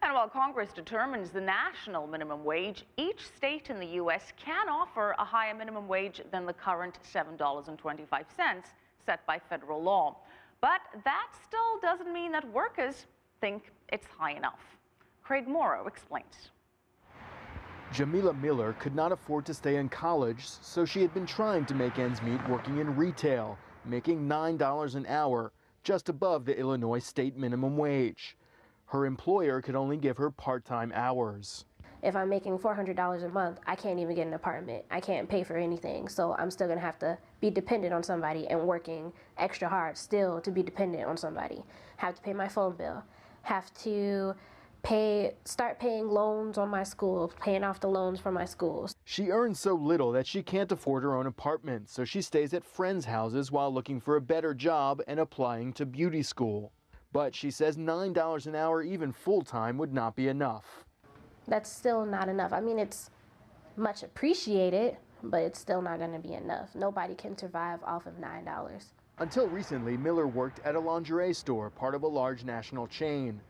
And while Congress determines the national minimum wage, each state in the U.S. can offer a higher minimum wage than the current $7.25 set by federal law. But that still doesn't mean that workers think it's high enough. Craig Mauro explains. Jamila Miller could not afford to stay in college, so she had been trying to make ends meet working in retail, making $9 an hour, just above the Illinois state minimum wage. Her employer could only give her part-time hours. If I'm making $400 a month, I can't even get an apartment. I can't pay for anything, so I'm still gonna have to be dependent on somebody and working extra hard still to be dependent on somebody. Have to pay my phone bill, have to start paying loans on my school, paying off the loans for my schools. She earns so little that she can't afford her own apartment, so she stays at friends' houses while looking for a better job and applying to beauty school. But she says $9 an hour, even full-time, would not be enough. That's still not enough. I mean, it's much appreciated, but it's still not going to be enough. Nobody can survive off of $9. Until recently, Miller worked at a lingerie store, part of a large national chain.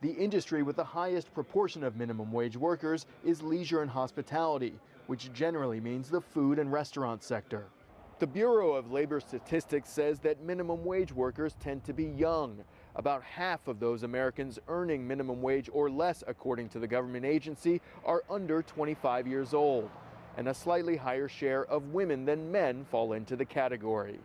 The industry with the highest proportion of minimum wage workers is leisure and hospitality, which generally means the food and restaurant sector. The Bureau of Labor Statistics says that minimum wage workers tend to be young. About half of those Americans earning minimum wage or less, according to the government agency, are under 25 years old. And a slightly higher share of women than men fall into the category.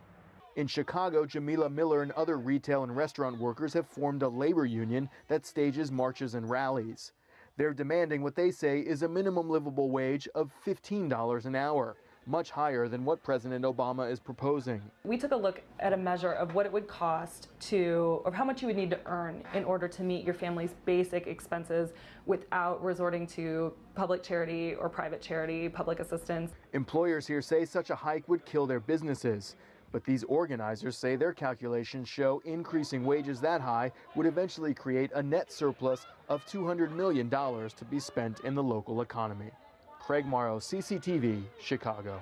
In Chicago, Jamila Miller and other retail and restaurant workers have formed a labor union that stages marches and rallies. They're demanding what they say is a minimum livable wage of $15 an hour, much higher than what President Obama is proposing. We took a look at a measure of what it would cost or how much you would need to earn in order to meet your family's basic expenses without resorting to public charity or private charity, public assistance. Employers here say such a hike would kill their businesses. But these organizers say their calculations show increasing wages that high would eventually create a net surplus of $200 million to be spent in the local economy. Craig Mauro, CCTV, Chicago.